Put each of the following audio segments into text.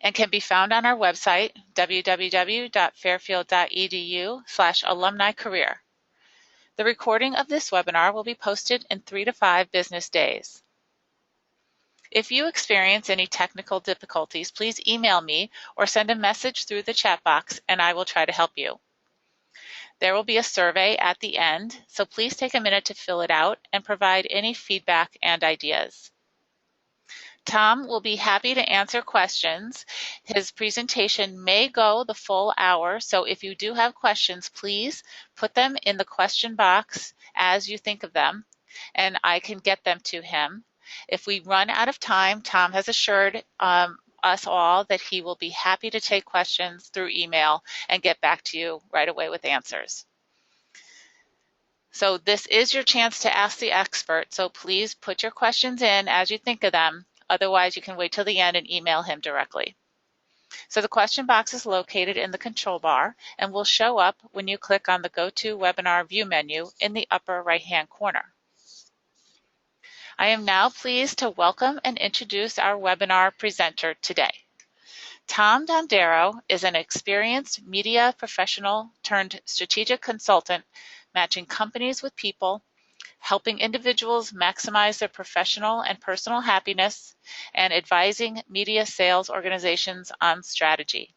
and can be found on our website, www.fairfield.edu/alumni career. The recording of this webinar will be posted in 3 to 5 business days. If you experience any technical difficulties, please email me or send a message through the chat box and I will try to help you. There will be a survey at the end, so please take a minute to fill it out and provide any feedback and ideas. Tom will be happy to answer questions. His presentation may go the full hour, so if you do have questions, please put them in the question box as you think of them, and I can get them to him. If we run out of time, Tom has assured us all that he will be happy to take questions through email and get back to you right away with answers. So this is your chance to ask the expert, so please put your questions in as you think of them. Otherwise, you can wait till the end and email him directly. So the question box is located in the control bar and will show up when you click on the Go to Webinar View menu in the upper right-hand corner. I am now pleased to welcome and introduce our webinar presenter today. Tom Dondero is an experienced media professional turned strategic consultant, matching companies with people, helping individuals maximize their professional and personal happiness, and advising media sales organizations on strategy.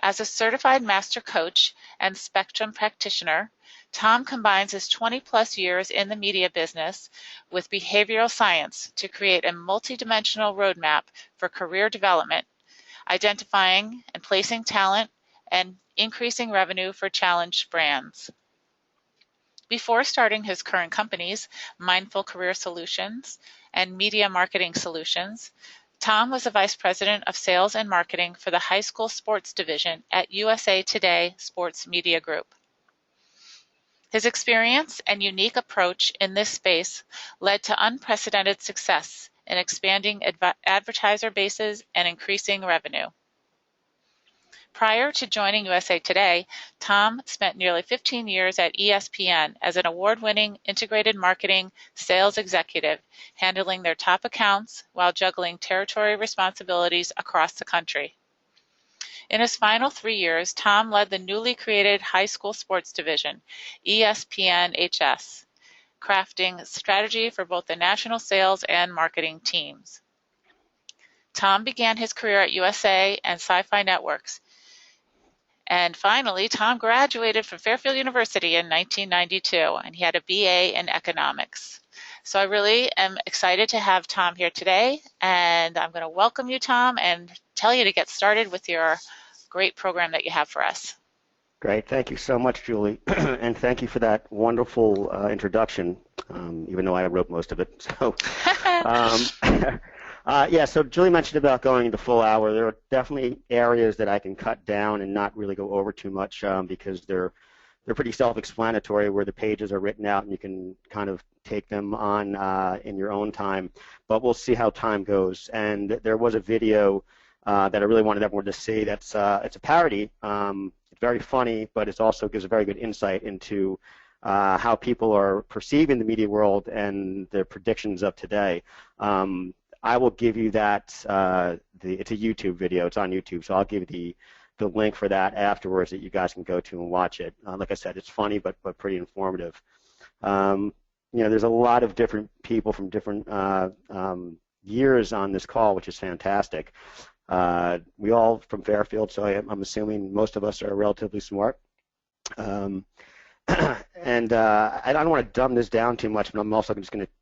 As a certified master coach and spectrum practitioner, Tom combines his 20-plus years in the media business with behavioral science to create a multidimensional roadmap for career development, identifying and placing talent, and increasing revenue for challenged brands. Before starting his current companies, Mindful Career Solutions and Media Marketing Solutions, Tom was the Vice President of Sales and Marketing for the High School Sports Division at USA Today Sports Media Group. His experience and unique approach in this space led to unprecedented success in expanding advertiser bases and increasing revenue. Prior to joining USA Today, Tom spent nearly 15 years at ESPN as an award-winning integrated marketing sales executive, handling their top accounts while juggling territory responsibilities across the country. In his final 3 years, Tom led the newly created high school sports division, ESPN HS, crafting strategy for both the national sales and marketing teams. Tom began his career at USA and Sci-Fi Networks. And finally, Tom graduated from Fairfield University in 1992, and he had a BA in economics. So I really am excited to have Tom here today, and I'm going to welcome you, Tom, and tell you to get started with your great program that you have for us. Great. Thank you so much, Julie, and thank you for that wonderful introduction, even though I wrote most of it. So. Yeah, so Julie mentioned about going the full hour. There are definitely areas that I can cut down and not really go over too much because they're pretty self-explanatory where the pages are written out and you can kind of take them on in your own time. But we'll see how time goes. And there was a video that I really wanted everyone to see. It's a parody. It's very funny, but it also gives a very good insight into how people are perceiving the media world and their predictions of today. I will give you that, it's a YouTube video, it's on YouTube, so I'll give you the link for that afterwards that you guys can go to and watch it. Like I said, it's funny but pretty informative. You know, there's a lot of different people from different years on this call, which is fantastic. We all from Fairfield, so I'm assuming most of us are relatively smart. And I don't want to dumb this down too much, but I'm also just going to,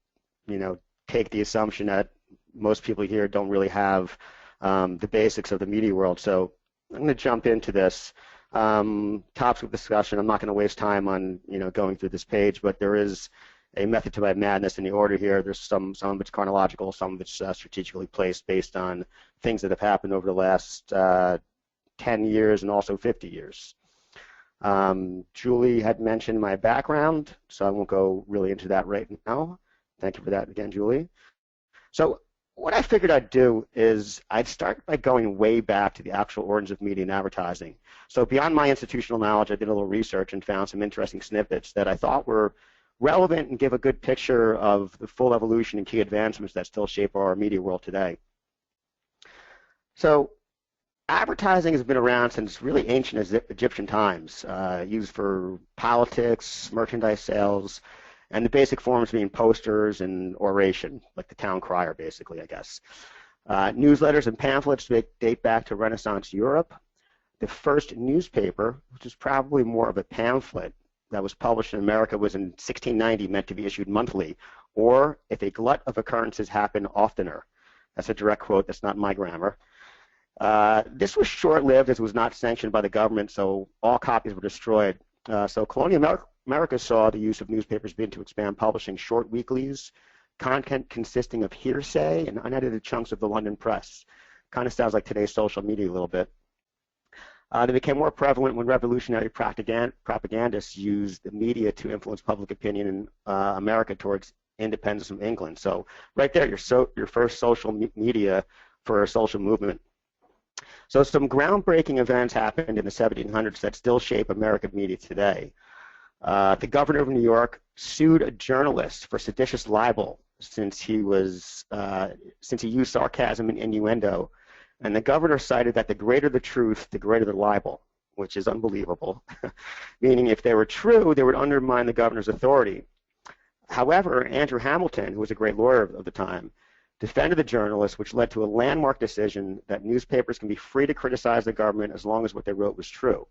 you know, take the assumption that most people here don't really have the basics of the media world. So I'm going to jump into this topics of discussion. I'm not going to waste time on, you know, going through this page, but there is a method to my madness in the order here. There's some of it's chronological, some of it's strategically placed based on things that have happened over the last 10 years and also 50 years. Julie had mentioned my background, so I won't go really into that right now. Thank you for that again, Julie. So what I figured I'd do is I'd start by going way back to the actual origins of media and advertising. So beyond my institutional knowledge, I did a little research and found some interesting snippets that I thought were relevant and give a good picture of the full evolution and key advancements that still shape our media world today. So advertising has been around since really ancient Egyptian times, used for politics, merchandise sales, and the basic forms being posters and oration, like the town crier, basically, I guess. Newsletters and pamphlets date back to Renaissance Europe. The first newspaper, which is probably more of a pamphlet that was published in America, was in 1690, meant to be issued monthly, or if a glut of occurrences happened, oftener. That's a direct quote. That's not my grammar. This was short-lived as it was not sanctioned by the government, so all copies were destroyed. So colonial America saw the use of newspapers begin to expand, publishing short weeklies, content consisting of hearsay and unedited chunks of the London press. Kind of sounds like today's social media a little bit. They became more prevalent when revolutionary propagandists used the media to influence public opinion in America towards independence from England. So right there, your first social media for a social movement. So some groundbreaking events happened in the 1700s that still shape American media today. The governor of New York sued a journalist for seditious libel since he used sarcasm and innuendo, and the governor cited that the greater the truth, the greater the libel, which is unbelievable. Meaning, if they were true, they would undermine the governor's authority. However, Andrew Hamilton, who was a great lawyer of the time, defended the journalist, which led to a landmark decision that newspapers can be free to criticize the government as long as what they wrote was true.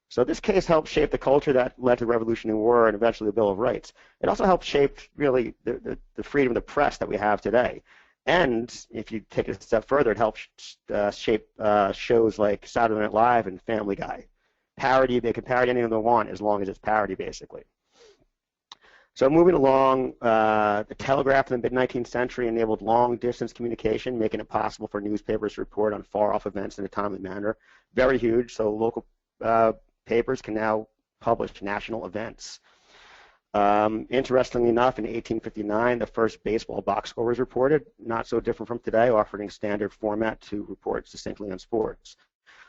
So this case helped shape the culture that led to the Revolutionary War and eventually the Bill of Rights. It also helped shape really the freedom of the press that we have today. And if you take it a step further, it helped shape shows like Saturday Night Live and Family Guy. Parody, they can parody anything they want as long as it's parody, basically. So moving along, the telegraph in the mid-19th century enabled long-distance communication, making it possible for newspapers to report on far-off events in a timely manner. Very huge, so local papers can now publish national events. Interestingly enough, in 1859, the first baseball box score was reported, not so different from today, offering standard format to report succinctly on sports.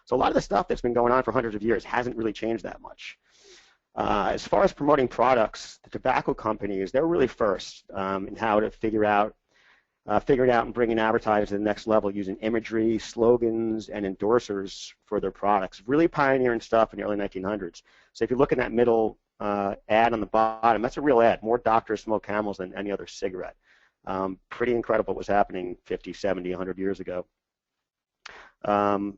So a lot of the stuff that's been going on for hundreds of years hasn't really changed that much. As far as promoting products, the tobacco companies, they're really first in how to figure it out and bringing advertising to the next level using imagery, slogans, and endorsers for their products. Really pioneering stuff in the early 1900s. So if you look at that middle ad on the bottom, that's a real ad. More doctors smoke Camels than any other cigarette. Pretty incredible what was happening 50, 70, 100 years ago.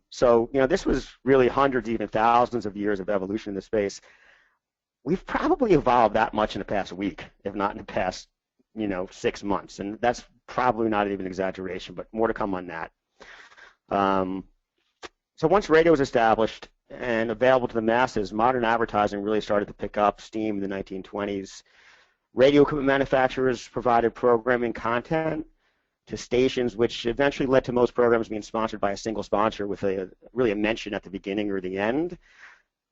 So, this was really hundreds, even thousands of years of evolution in the space. We've probably evolved that much in the past week, if not in the past, 6 months. And that's probably not even an exaggeration, but more to come on that. So once radio was established and available to the masses, modern advertising really started to pick up steam in the 1920s. Radio equipment manufacturers provided programming content to stations, which eventually led to most programs being sponsored by a single sponsor with really a mention at the beginning or the end.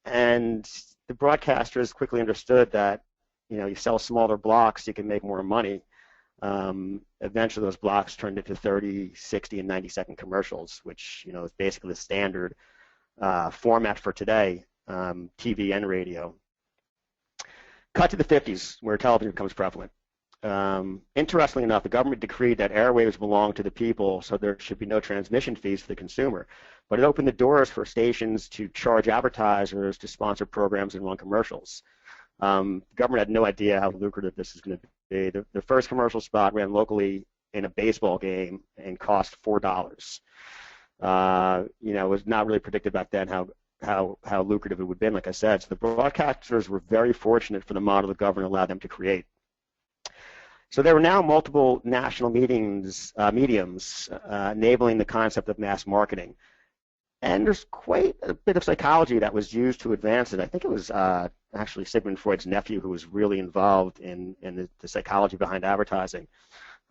And the broadcasters quickly understood that, you sell smaller blocks, you can make more money. Eventually those blocks turned into 30, 60, and 90-second commercials, which, is basically the standard format for today, TV and radio. Cut to the 50s, where television becomes prevalent. Interestingly enough, the government decreed that airwaves belong to the people, so there should be no transmission fees for the consumer. But it opened the doors for stations to charge advertisers to sponsor programs and run commercials. The government had no idea how lucrative this is going to be. The first commercial spot ran locally in a baseball game and cost $4. It was not really predicted back then how lucrative it would have been, like I said. So the broadcasters were very fortunate for the model the government allowed them to create. So there were now multiple national mediums enabling the concept of mass marketing. And there's quite a bit of psychology that was used to advance it. I think it was actually Sigmund Freud's nephew who was really involved in the psychology behind advertising.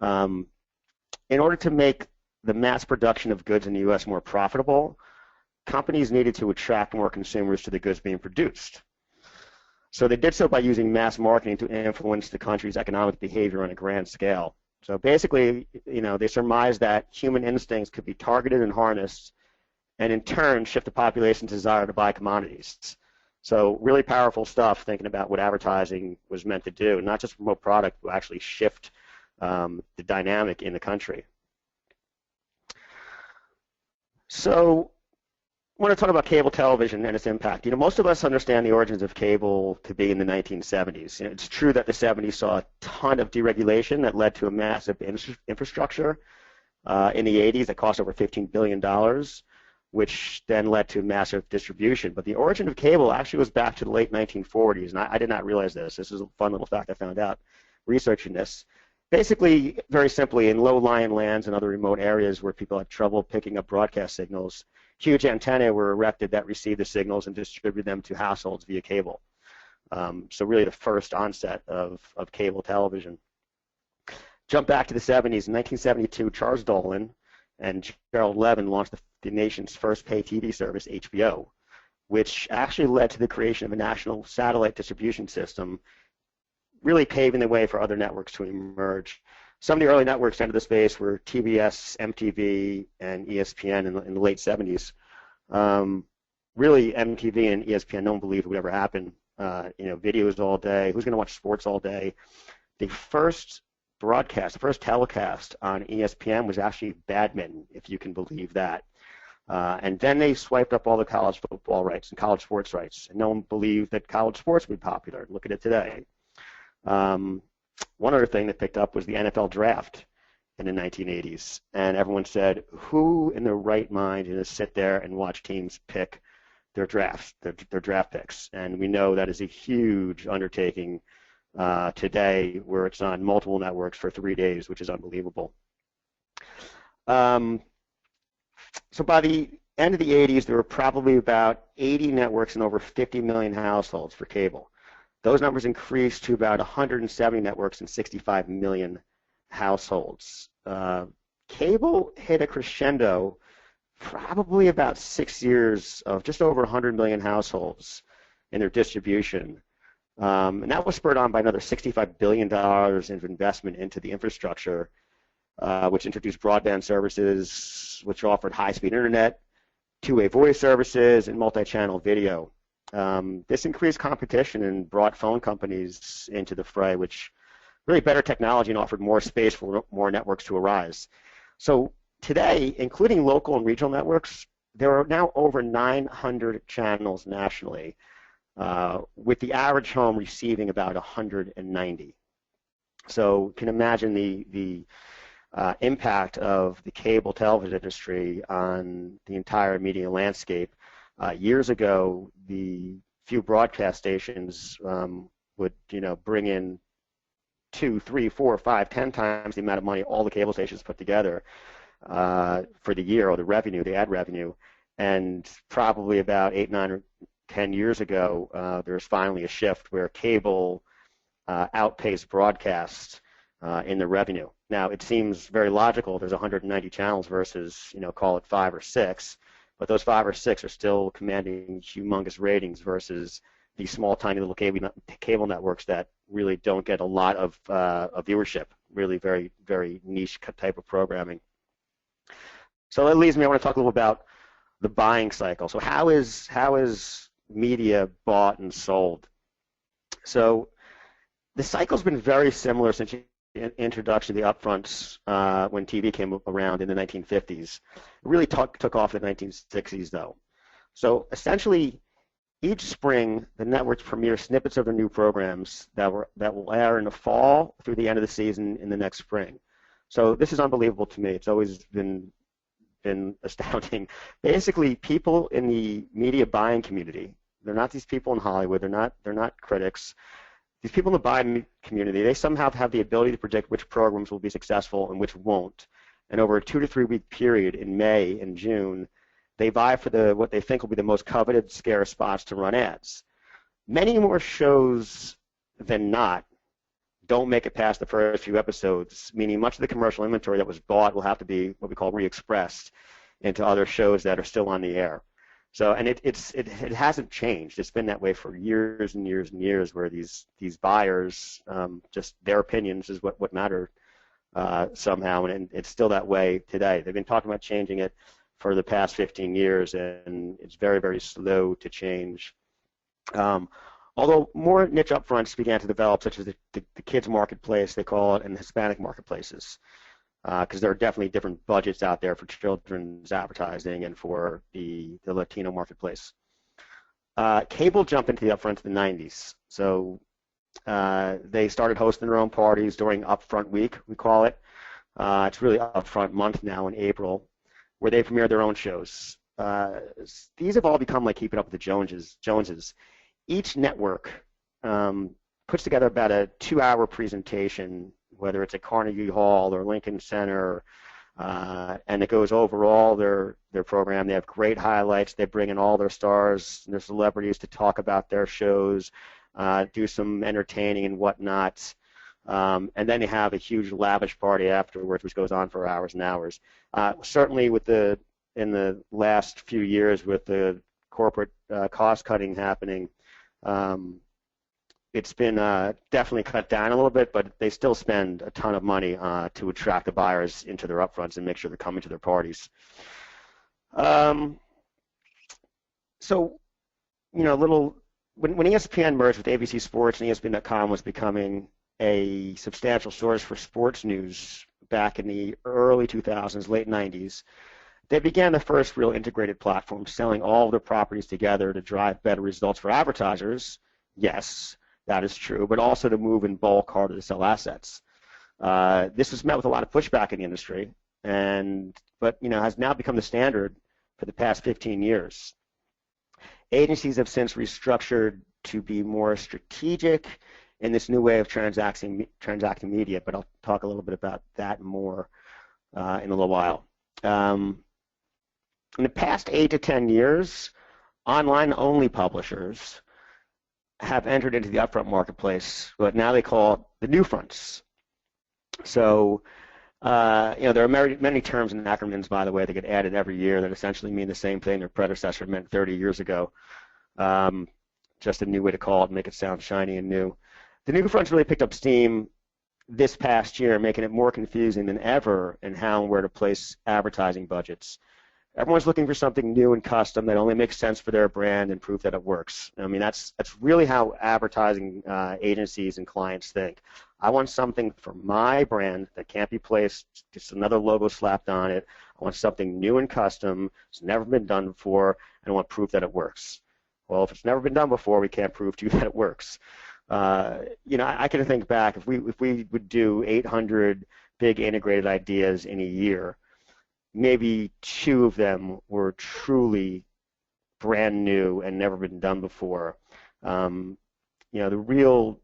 In order to make the mass production of goods in the U.S. more profitable, companies needed to attract more consumers to the goods being produced. So they did so by using mass marketing to influence the country's economic behavior on a grand scale. So basically, they surmised that human instincts could be targeted and harnessed, and in turn shift the population's desire to buy commodities. So really powerful stuff, thinking about what advertising was meant to do, not just promote product, but actually shift the dynamic in the country. So I want to talk about cable television and its impact. Most of us understand the origins of cable to be in the 1970s. It's true that the 70s saw a ton of deregulation that led to a massive infrastructure in the 80s that cost over $15 billion, which then led to massive distribution. But the origin of cable actually goes back to the late 1940s, and I did not realize this. This is a fun little fact I found out researching this. Basically, very simply, in low-lying lands and other remote areas where people had trouble picking up broadcast signals, huge antennae were erected that received the signals and distributed them to households via cable. So really the first onset of cable television. Jump back to the 70s. In 1972, Charles Dolan and Gerald Levin launched the nation's first pay TV service, HBO, which actually led to the creation of a national satellite distribution system, really paving the way for other networks to emerge. Some of the early networks entered the space were TBS, MTV, and ESPN in the late 70s. Really, MTV and ESPN, no one believed it would ever happen. Videos all day. Who's going to watch sports all day? The first broadcast, the first telecast on ESPN was actually badminton, if you can believe that. And then they swiped up all the college football rights and college sports rights, and no one believed that college sports would be popular. Look at it today. One other thing that picked up was the NFL draft in the 1980s, and everyone said, who in their right mind is going to sit there and watch teams pick their drafts, their draft picks? And we know that is a huge undertaking today, where it's on multiple networks for 3 days, which is unbelievable. So by the end of the 80s, there were probably about 80 networks and over 50 million households for cable. Those numbers increased to about 170 networks and 65 million households. Cable hit a crescendo probably about 6 years of just over 100 million households in their distribution. And that was spurred on by another $65 billion of investment into the infrastructure, which introduced broadband services, which offered high-speed internet, two-way voice services, and multi-channel video. This increased competition and brought phone companies into the fray, which really better technology and offered more space for more networks to arise. So today, including local and regional networks, there are now over 900 channels nationally, with the average home receiving about 190. So you can imagine the impact of the cable television industry on the entire media landscape. Years ago, the few broadcast stations would, bring in 2, 3, 4, 5, 10 times the amount of money all the cable stations put together for the year, or the revenue, the ad revenue. And probably about 8, 9, or 10 years ago, there's finally a shift where cable outpaced broadcast in the revenue. Now, it seems very logical. There's 190 channels versus, call it 5 or 6. But those 5 or 6 are still commanding humongous ratings versus these small, tiny little cable networks that really don't get a lot of viewership, really very, very niche type of programming. So that leads me, I want to talk a little about the buying cycle. So how is media bought and sold? So the cycle's been very similar since the introduction of the upfronts when TV came around in the 1950s. It really took off in the 1960s, though. So essentially, each spring, the networks premiere snippets of their new programs that will air in the fall through the end of the season in the next spring. So this is unbelievable to me. It's always been astounding. Basically, people in the media buying community, they're not these people in Hollywood, they're not critics. These people in the buying community, they somehow have the ability to predict which programs will be successful and which won't. And over a 2 to 3 week period in May and June, they vie for what they think will be the most coveted scarce spots to run ads. Many more shows than not don't make it past the first few episodes, meaning much of the commercial inventory that was bought will have to be what we call re-expressed into other shows that are still on the air. So, and it hasn't changed. It's been that way for years and years and years, where these buyers, just their opinions is what matter somehow, and it's still that way today. They've been talking about changing it for the past 15 years, and it's very, very slow to change. Although more niche upfronts began to develop, such as the kids marketplace, they call it, and the Hispanic marketplaces. because there are definitely different budgets out there for children's advertising and for the Latino marketplace. Cable jumped into the upfront in the 90s. So they started hosting their own parties during Upfront Week, we call it. It's really Upfront Month now in April, where they premiere their own shows. These have all become like Keeping Up with the Joneses. Each network puts together about a 2-hour presentation, whether it's at Carnegie Hall or Lincoln Center, and it goes over all their program. They have great highlights. They bring in all their stars and their celebrities to talk about their shows, do some entertaining and whatnot. And then they have a huge lavish party afterwards, which goes on for hours and hours. Certainly in the last few years with the corporate cost cutting happening, it's been definitely cut down a little bit, but they still spend a ton of money to attract the buyers into their upfronts and make sure they're coming to their parties. So, when ESPN merged with ABC Sports and ESPN.com was becoming a substantial source for sports news back in the early 2000s, late 90s, they began the first real integrated platform, selling all of their properties together to drive better results for advertisers. Yes, that is true, but also to move in bulk harder to sell assets. This was met with a lot of pushback in the industry, but has now become the standard for the past 15 years. Agencies have since restructured to be more strategic in this new way of transacting media, but I'll talk a little bit about that more in a little while. In the past 8 to 10 years, online-only publishers have entered into the upfront marketplace, but now they call it the new fronts. So, there are many terms and acronyms, by the way, that get added every year that essentially mean the same thing their predecessor meant 30 years ago. Just a new way to call it, make it sound shiny and new. The new fronts really picked up steam this past year, making it more confusing than ever in how and where to place advertising budgets. Everyone's looking for something new and custom that only makes sense for their brand and prove that it works. I mean, that's really how advertising agencies and clients think. I want something for my brand that can't be placed, just another logo slapped on it. I want something new and custom. It's never been done before, and I want proof that it works. Well, if it's never been done before, we can't prove to you that it works. I can think back, if we would do 800 big integrated ideas in a year, maybe 2 of them were truly brand new and never been done before. The real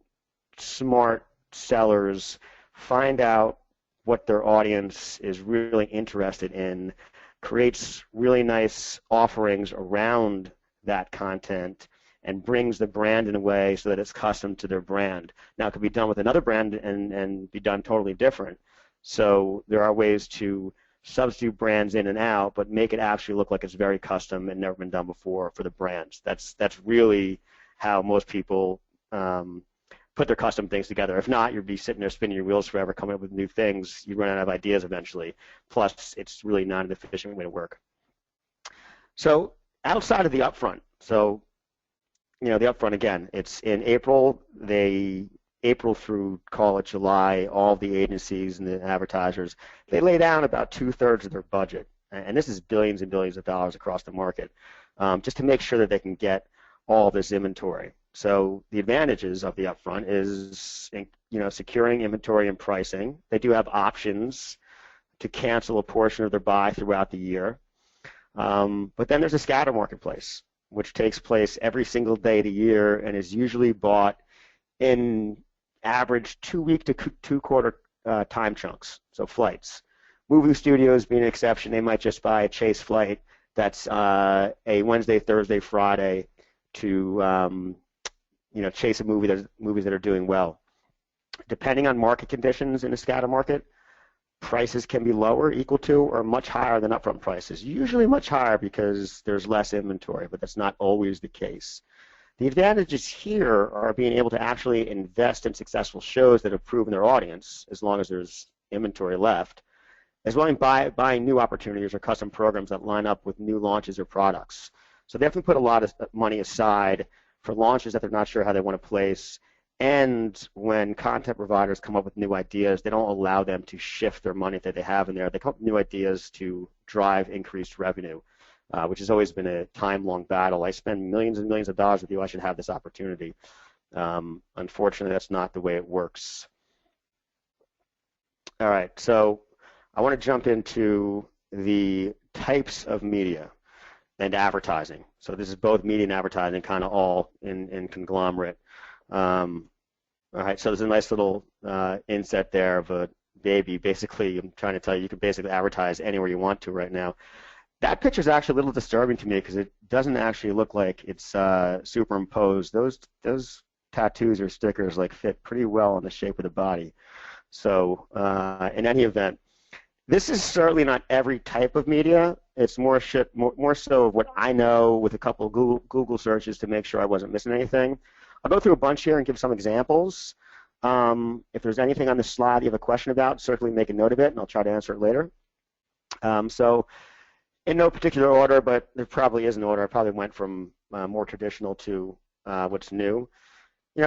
smart sellers find out what their audience is really interested in, creates really nice offerings around that content, and brings the brand in a way so that it's custom to their brand. Now, it could be done with another brand and be done totally different. So there are ways to substitute brands in and out, but make it actually look like it's very custom and never been done before for the brands. That's really how most people put their custom things together. If not, you'd be sitting there spinning your wheels forever, coming up with new things. You'd run out of ideas eventually. Plus, it's really not an efficient way to work. So outside of the upfront, the upfront, again, it's in April. April through, call it July, all the agencies and the advertisers, they lay down about 2/3 of their budget, and this is billions and billions of dollars across the market, just to make sure that they can get all this inventory. So the advantages of the upfront is, securing inventory and pricing. They do have options to cancel a portion of their buy throughout the year, but then there's a scatter marketplace, which takes place every single day of the year and is usually bought in average 2-week to 2-quarter time chunks, so flights. Movie studios being an exception, they might just buy a chase flight that's a Wednesday, Thursday, Friday to chase movies that are doing well. Depending on market conditions in the scatter market, prices can be lower, equal to, or much higher than upfront prices. Usually much higher because there's less inventory, but that's not always the case. The advantages here are being able to actually invest in successful shows that have proven their audience, as long as there's inventory left, as well as buying new opportunities or custom programs that line up with new launches or products. So they have to put a lot of money aside for launches that they're not sure how they want to place, And when content providers come up with new ideas, they don't allow them to shift their money that they have in there. They come up with new ideas to drive increased revenue, which has always been a time-long battle. I spend millions and millions of dollars with you. I should have this opportunity. Unfortunately, that's not the way it works. All right, so I want to jump into the types of media and advertising. So this is both media and advertising, kind of all in conglomerate. All right, so there's a nice little inset there of a baby. Basically, I'm trying to tell you, you can basically advertise anywhere you want to right now. That picture is actually a little disturbing to me because it doesn't actually look like it's superimposed. Those tattoos or stickers like fit pretty well on the shape of the body. So in any event, this is certainly not every type of media. It's more so of what I know with a couple of Google searches to make sure I wasn't missing anything. I'll go through a bunch here and give some examples. If there's anything on the slide you have a question about, certainly make a note of it, and I'll try to answer it later. So in no particular order, but there probably is an order. I probably went from more traditional to what's new.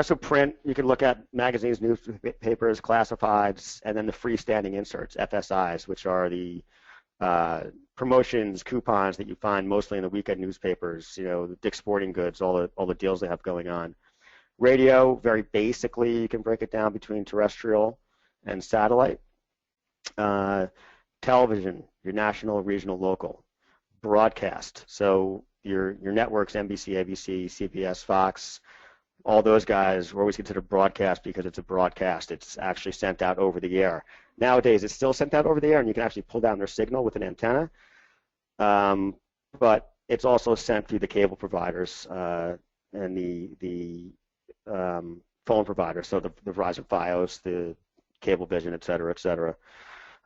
So print, you can look at magazines, newspapers, classifieds, and then the freestanding inserts, FSIs, which are the promotions, coupons that you find mostly in the weekend newspapers, the Dick's Sporting Goods, all the deals they have going on. Radio, very basically, you can break it down between terrestrial and satellite. Television, your national, regional, local. Broadcast, so your networks, NBC, ABC, CBS, Fox, all those guys were always considered broadcast because it's a broadcast. It's actually sent out over the air. Nowadays, it's still sent out over the air, and you can actually pull down their signal with an antenna. But it's also sent through the cable providers and the phone providers, so the Verizon Fios, the Cablevision, et cetera, et cetera.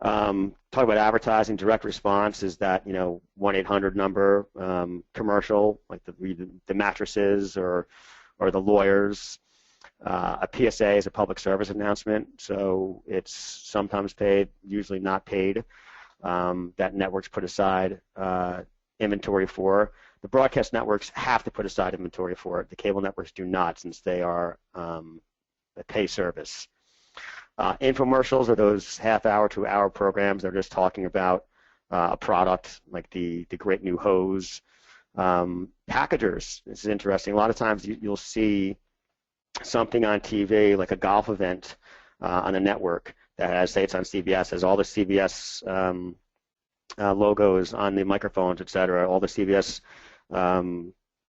Talk about advertising. Direct response is that 1-800 number, commercial like the mattresses or the lawyers. A PSA is a public service announcement, so it's sometimes paid, usually not paid. That networks put aside inventory for. The broadcast networks have to put aside inventory for it. The cable networks do not, since they are a pay service. Infomercials are those half-hour to hour programs that are just talking about a product, like the great new hose. Packagers, this is interesting. A lot of times you'll see something on TV, like a golf event on a network that has, say it's on CBS, has all the CBS logos on the microphones, et cetera, all the CBS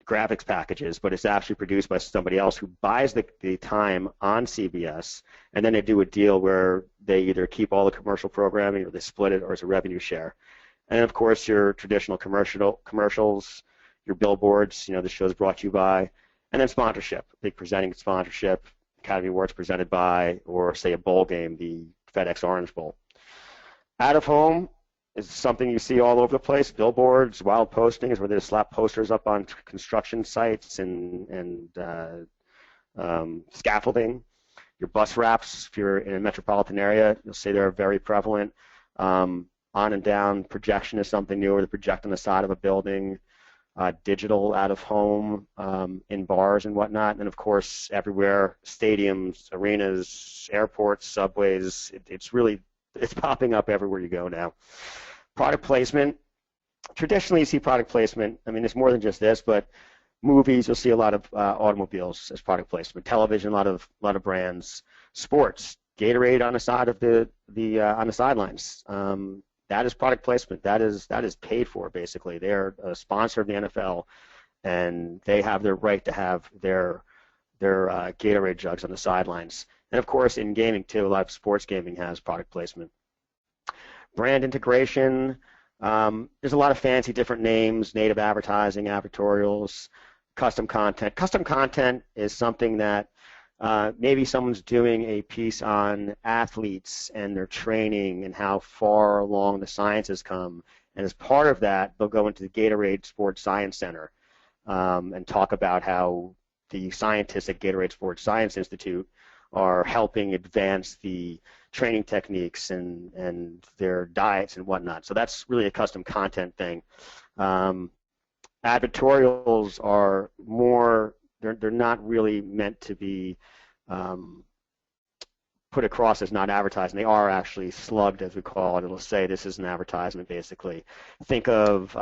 graphics packages, but it's actually produced by somebody else who buys the time on CBS, and then they do a deal where they either keep all the commercial programming or they split it, or it's a revenue share. And of course, your traditional commercials, your billboards, the show's brought to you by, and then sponsorship, big presenting sponsorship, Academy Awards presented by, or say a bowl game, the FedEx Orange Bowl. Out of home is something you see all over the place. Billboards, wild postings, where they slap posters up on construction sites and scaffolding. Your bus wraps, if you're in a metropolitan area, you'll see they're very prevalent. On and down projection is something new, or the project on the side of a building. Digital out of home, in bars and whatnot, and of course everywhere, stadiums, arenas, airports, subways. It's popping up everywhere you go now. Product placement. Traditionally, you see product placement. I mean, it's more than just this, but movies, you'll see a lot of automobiles as product placement. Television, a lot of brands. Sports, Gatorade on the side of the on the sidelines. That is product placement. That is paid for, basically. They're a sponsor of the NFL, and they have their right to have their Gatorade jugs on the sidelines. And of course, in gaming too, a lot of sports gaming has product placement. Brand integration. There's a lot of fancy different names: native advertising, advertorials, custom content. Custom content is something that maybe someone's doing a piece on athletes and their training and how far along the science has come. And as part of that, they'll go into the Gatorade Sports Science Center and talk about how the scientists at Gatorade Sports Science Institute are helping advance the training techniques and their diets and whatnot. So that's really a custom content thing. Advertorials are more, they're not really meant to be put across as not advertising. They are actually slugged, as we call it. It'll say this is an advertisement, basically. Think of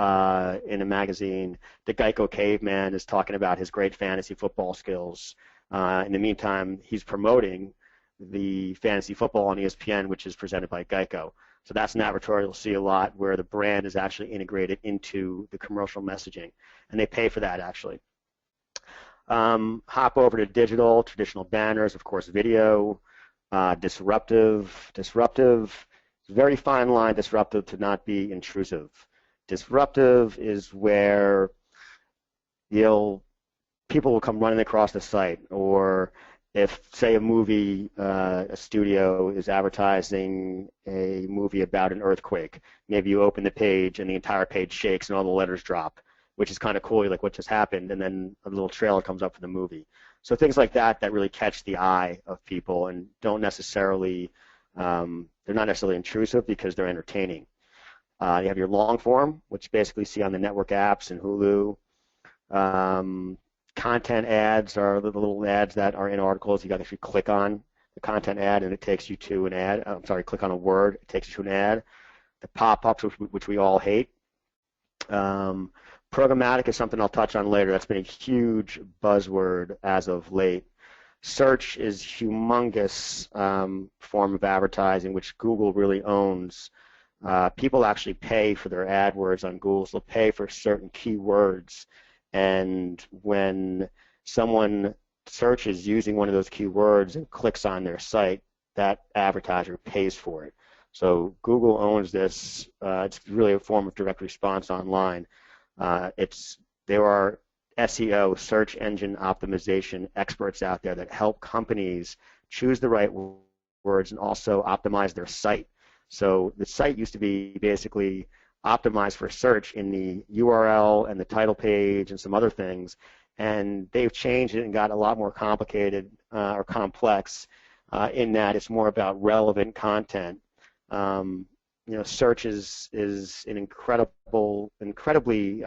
in a magazine, the Geico caveman is talking about his great fantasy football skills. In the meantime, he's promoting the fantasy football on ESPN, which is presented by Geico. So that's an advertorial you'll see a lot where the brand is actually integrated into the commercial messaging, and they pay for that, actually. Hop over to digital, traditional banners, of course, video. Disruptive, very fine line, disruptive to not be intrusive. Disruptive is where people will come running across the site, or if, say, a studio is advertising a movie about an earthquake, maybe you open the page and the entire page shakes and all the letters drop, which is kind of cool. You're like, what just happened? And then a little trailer comes up for the movie. So things like that really catch the eye of people and don't necessarily, they're not necessarily intrusive because they're entertaining. You have your long form, which you basically see on the network apps and Hulu. Content ads are the little ads that are in articles. You got to actually click on the content ad and it takes you to an ad. Click on a word, it takes you to an ad. The pop-ups, which we all hate. Programmatic is something I'll touch on later. That's been a huge buzzword as of late. Search is humongous form of advertising, which Google really owns. People actually pay for their AdWords on Google. So they'll pay for certain keywords, and when someone searches using one of those keywords and clicks on their site, that advertiser pays for it. So Google owns this. It's really a form of direct response online. There are SEO, search engine optimization experts out there that help companies choose the right words and also optimize their site. So the site used to be basically optimized for search in the URL and the title page and some other things, and they've changed it and got a lot more complicated or complex in that it's more about relevant content. Search is an incredibly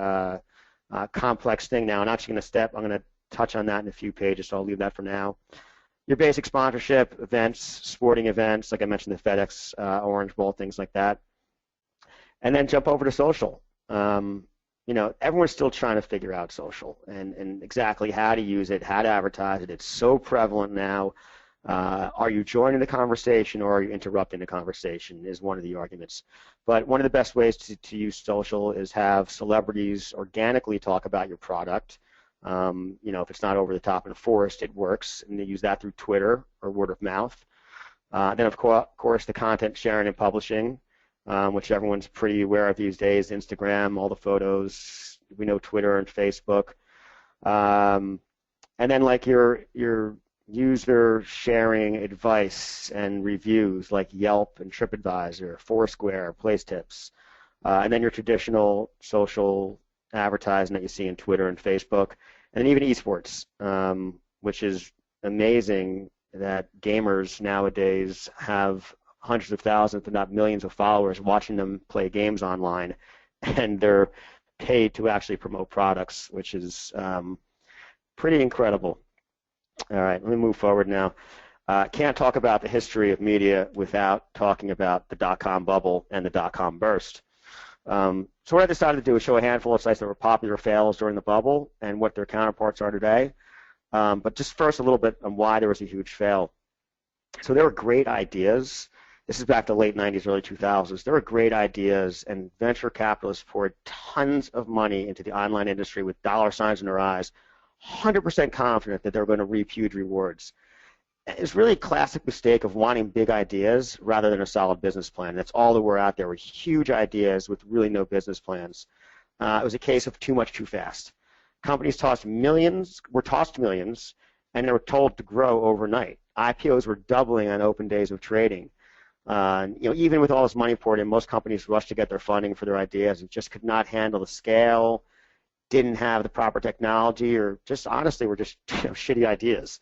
complex thing now. I'm going to touch on that in a few pages, so I'll leave that for now. Your basic sponsorship, events, sporting events, like I mentioned, the FedEx Orange Bowl, things like that. And then jump over to social. Everyone's still trying to figure out social and exactly how to use it, how to advertise it. It's so prevalent now. Are you joining the conversation or are you interrupting the conversation is one of the arguments. But one of the best ways to use social is have celebrities organically talk about your product. If it's not over the top and forced, it works, and they use that through Twitter or word of mouth. Then, of course, the content sharing and publishing, which everyone's pretty aware of these days, Instagram, all the photos. We know Twitter and Facebook. And then like your user sharing advice and reviews like Yelp and TripAdvisor, Foursquare, Place Tips, and then your traditional social advertising that you see in Twitter and Facebook, and even esports, which is amazing that gamers nowadays have hundreds of thousands, if not millions of followers watching them play games online, and they're paid to actually promote products, which is pretty incredible. All right, let me move forward now. Can't talk about the history of media without talking about the .com bubble and the .com burst. So what I decided to do is show a handful of sites that were popular fails during the bubble and what their counterparts are today. But just first a little bit on why there was a huge fail. So there were great ideas. This is back to the late 90s, early 2000s. There were great ideas, and venture capitalists poured tons of money into the online industry with dollar signs in their eyes, 100% confident that they were going to reap huge rewards. It's really a classic mistake of wanting big ideas rather than a solid business plan. That's all that were out there were huge ideas with really no business plans. It was a case of too much too fast. Companies were tossed millions, and they were told to grow overnight. IPOs were doubling on open days of trading. Even with all this money poured in, most companies rushed to get their funding for their ideas and just could not handle the scale, didn't have the proper technology, or just honestly were just shitty ideas.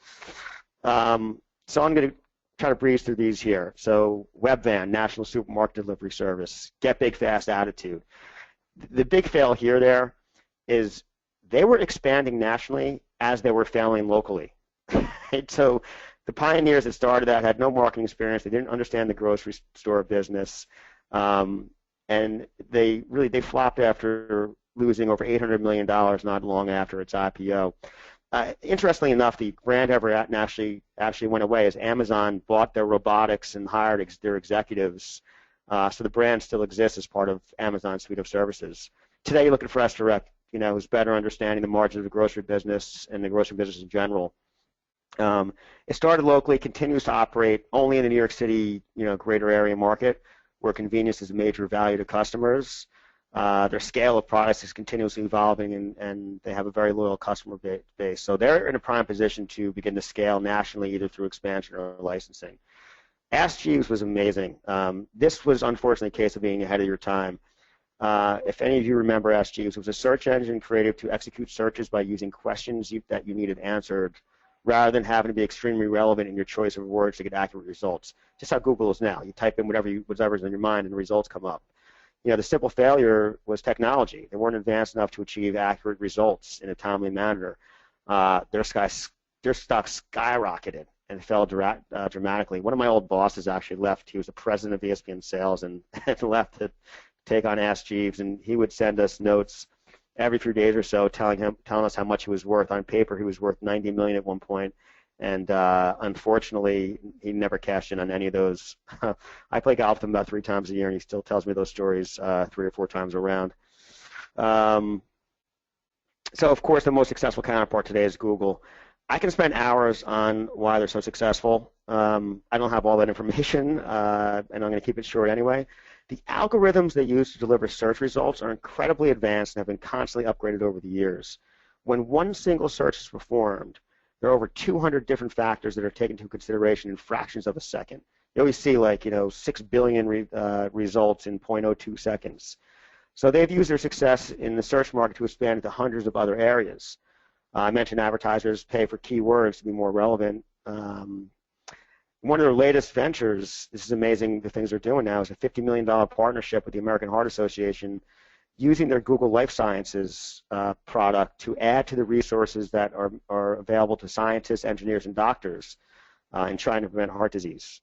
So I'm going to try to breeze through these here. So Webvan, National Supermarket Delivery Service, Get Big Fast attitude. The big fail there is they were expanding nationally as they were failing locally. So the pioneers that started that had no marketing experience. They didn't understand the grocery store business, and they flopped after losing over $800 million not long after its IPO. Interestingly enough, the brand ever actually went away as Amazon bought their robotics and hired their executives. So the brand still exists as part of Amazon's suite of services. Today, you look at Fresh Direct, who's better understanding the margins of the grocery business and the grocery business in general. It started locally, continues to operate only in the New York City, greater area market, where convenience is a major value to customers. Their scale of products is continuously evolving, and they have a very loyal customer base. So they're in a prime position to begin to scale nationally, either through expansion or licensing. Ask Jeeves was amazing. This was unfortunately a case of being ahead of your time. If any of you remember Ask Jeeves, it was a search engine created to execute searches by using questions that you needed answered, rather than having to be extremely relevant in your choice of words to get accurate results. Just how Google is now. You type in whatever's in your mind, and the results come up. The simple failure was technology. They weren't advanced enough to achieve accurate results in a timely manner. Their stock skyrocketed and fell dramatically. One of my old bosses actually left. He was the president of ESPN sales and left to take on Ask Jeeves, and he would send us notes every few days or so telling us how much he was worth. On paper, he was worth $90 million at one point. And unfortunately, he never cashed in on any of those. I play golf with him about 3 times a year, and he still tells me those stories 3 or 4 times around. So, of course, the most successful counterpart today is Google. I can spend hours on why they're so successful. I don't have all that information, and I'm going to keep it short anyway. The algorithms they use to deliver search results are incredibly advanced and have been constantly upgraded over the years. When one single search is performed, there are over 200 different factors that are taken into consideration in fractions of a second. You always see 6 billion results in 0.02 seconds. So they've used their success in the search market to expand into hundreds of other areas. I mentioned advertisers pay for keywords to be more relevant. One of their latest ventures, this is amazing the things they're doing now, is a $50 million partnership with the American Heart Association, using their Google Life Sciences product to add to the resources that are available to scientists, engineers, and doctors in trying to prevent heart disease.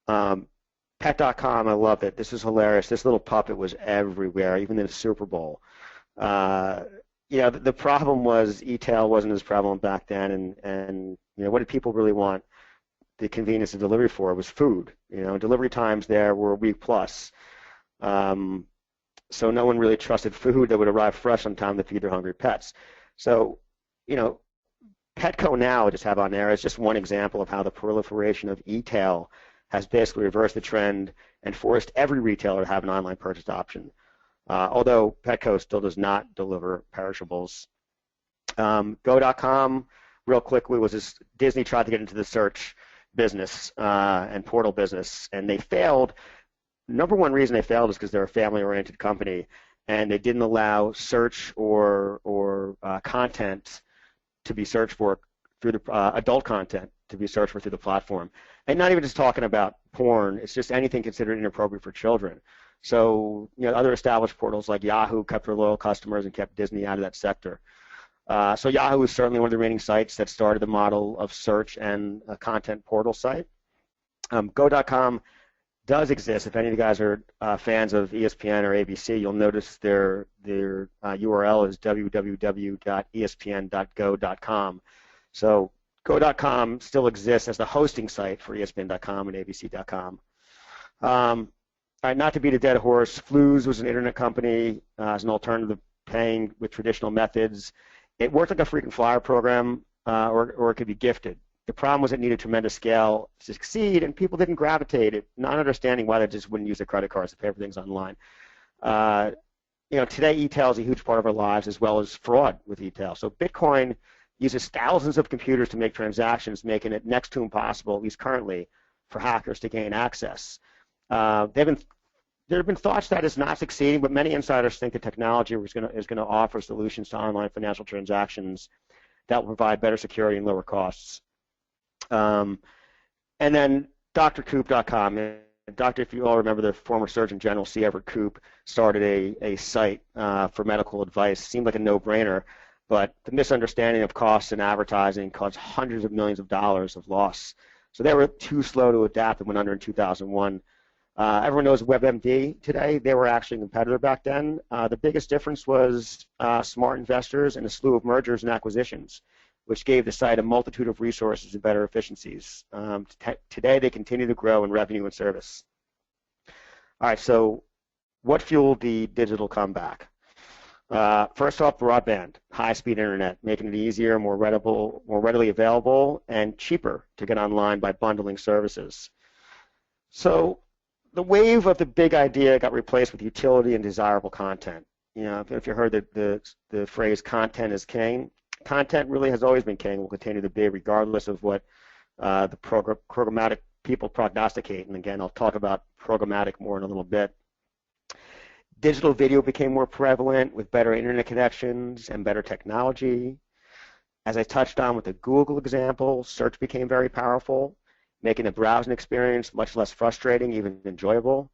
Pet.com, I love it. This is hilarious. This little puppet was everywhere, even in the Super Bowl. The problem was e-tail wasn't as prevalent back then, and what did people really want the convenience of delivery for? It was food. Delivery times there were a week plus. So no one really trusted food that would arrive fresh on time to feed their hungry pets. So, Petco now, I just have on there, is just one example of how the proliferation of e-tail has basically reversed the trend and forced every retailer to have an online purchase option. Although Petco still does not deliver perishables. Go.com, real quickly, was this Disney tried to get into the search business and portal business, and they failed. Number one reason they failed is because they're a family-oriented company, and they didn't allow search or content to be searched for through the adult content to be searched for through the platform. And not even just talking about porn, it's just anything considered inappropriate for children. So, other established portals like Yahoo kept their loyal customers and kept Disney out of that sector. So Yahoo is certainly one of the remaining sites that started the model of search and a content portal site. Go.com does exist. If any of you guys are fans of ESPN or ABC, you'll notice their URL is www.espn.go.com. So Go.com still exists as the hosting site for ESPN.com and ABC.com. All right, not to beat a dead horse, Flues was an internet company as an alternative to paying with traditional methods. It worked like a frequent flyer program, or it could be gifted. The problem was it needed tremendous scale to succeed, and people didn't gravitate it, not understanding why they just wouldn't use their credit cards to pay for things online. Today e-tail is a huge part of our lives, as well as fraud with e-tail. So Bitcoin uses thousands of computers to make transactions, making it next to impossible, at least currently, for hackers to gain access. There have been thoughts that it's not succeeding, but many insiders think the technology is going to offer solutions to online financial transactions that will provide better security and lower costs. And then drcoop.com. If you all remember, the former Surgeon General C. Everett Koop started a site for medical advice. Seemed like a no-brainer, but the misunderstanding of costs in advertising caused hundreds of millions of dollars of loss. So they were too slow to adapt and went under in 2001. Everyone knows WebMD today. They were actually a competitor back then. The biggest difference was smart investors and a slew of mergers and acquisitions, which gave the site a multitude of resources and better efficiencies. Today, they continue to grow in revenue and service. All right, so what fueled the digital comeback? First off, broadband, high-speed internet, making it easier, more readily available, and cheaper to get online by bundling services. So the wave of the big idea got replaced with utility and desirable content. You know, if you heard the phrase "content is king," content really has always been king. Will continue to be, regardless of what the programmatic people prognosticate. And again, I'll talk about programmatic more in a little bit. Digital video became more prevalent with better internet connections and better technology. As I touched on with the Google example, search became very powerful, making the browsing experience much less frustrating, even enjoyable.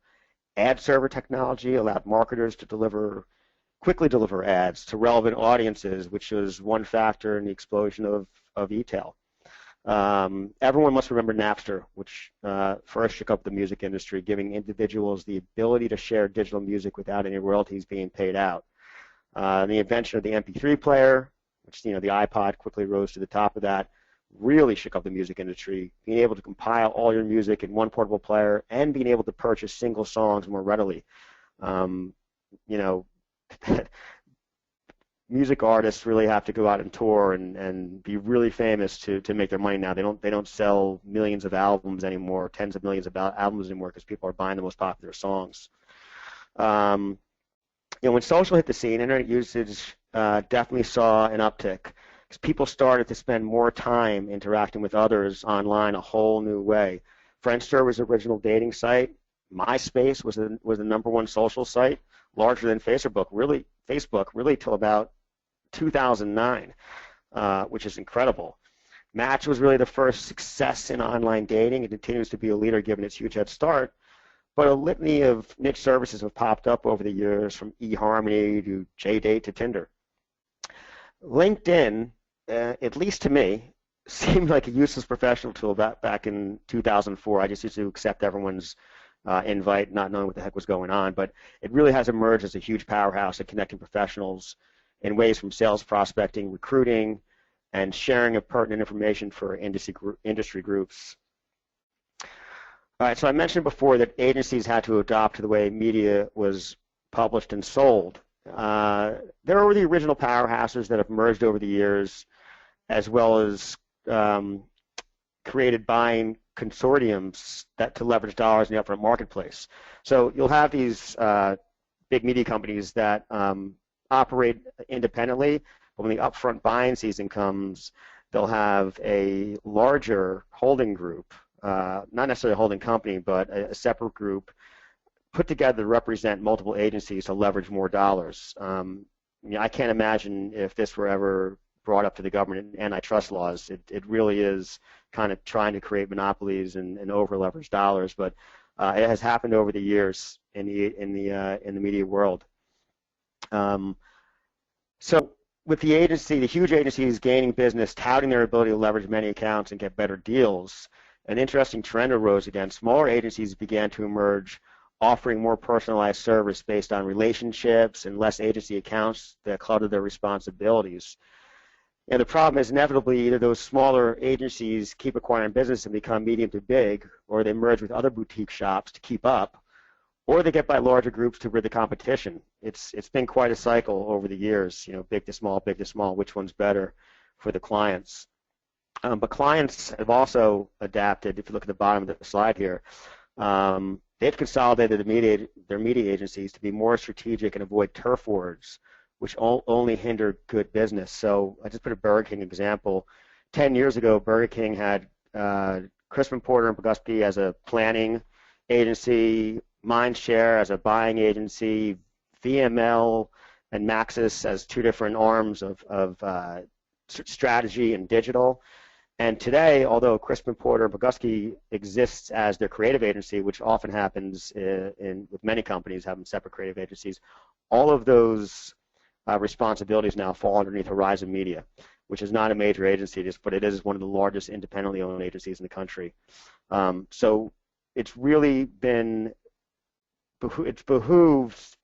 Ad server technology allowed marketers to quickly deliver ads to relevant audiences, which was one factor in the explosion of e-tail. Everyone must remember Napster, which first shook up the music industry, giving individuals the ability to share digital music without any royalties being paid out. The invention of the MP3 player, which, you know, the iPod quickly rose to the top of that, really shook up the music industry, being able to compile all your music in one portable player and being able to purchase single songs more readily. You know, music artists really have to go out and tour and be really famous to make their money now. They don't sell millions of albums anymore, tens of millions of albums anymore, because people are buying the most popular songs. You know, when social hit the scene, internet usage definitely saw an uptick, because people started to spend more time interacting with others online a whole new way. Friendster was the original dating site. MySpace was the #1 social site, larger than Facebook really till about 2009, which is incredible. Match was really the first success in online dating. It continues to be a leader given its huge head start, but a litany of niche services have popped up over the years, from eHarmony to JDate to Tinder. LinkedIn, at least to me, seemed like a useless professional tool back in 2004. I just used to accept everyone's invite, not knowing what the heck was going on, but it really has emerged as a huge powerhouse at connecting professionals in ways from sales prospecting, recruiting, and sharing of pertinent information for industry groups. All right, so I mentioned before that agencies had to adopt to the way media was published and sold. There were the original powerhouses that have merged over the years, as well as created buying consortiums to leverage dollars in the upfront marketplace. So you'll have these big media companies that operate independently, but when the upfront buying season comes, they'll have a larger holding group, not necessarily a holding company, but a separate group put together to represent multiple agencies to leverage more dollars. You know, I can't imagine if this were ever brought up to the government in antitrust laws. It really is kind of trying to create monopolies and over-leverage dollars, but it has happened over the years in the media world. So with the huge agencies gaining business, touting their ability to leverage many accounts and get better deals, an interesting trend arose again. Smaller agencies began to emerge, offering more personalized service based on relationships and less agency accounts that cluttered their responsibilities. And the problem is, inevitably, either those smaller agencies keep acquiring business and become medium to big, or they merge with other boutique shops to keep up, or they get by larger groups to rid the competition. It's been quite a cycle over the years, you know, big to small, which one's better for the clients. But clients have also adapted. If you look at the bottom of the slide here, they've consolidated their media agencies to be more strategic and avoid turf wars, which only hinder good business. So I just put a Burger King example. 10 years ago, Burger King had Crispin Porter and Pogusky as a planning agency, Mindshare as a buying agency, VML and Maxis as two different arms of strategy and digital. And today, although Crispin Porter and Pogusky exists as their creative agency, which often happens with many companies having separate creative agencies, all of those responsibilities now fall underneath Horizon Media, which is not a major agency, but it is one of the largest independently owned agencies in the country. So it's really been, it's behooved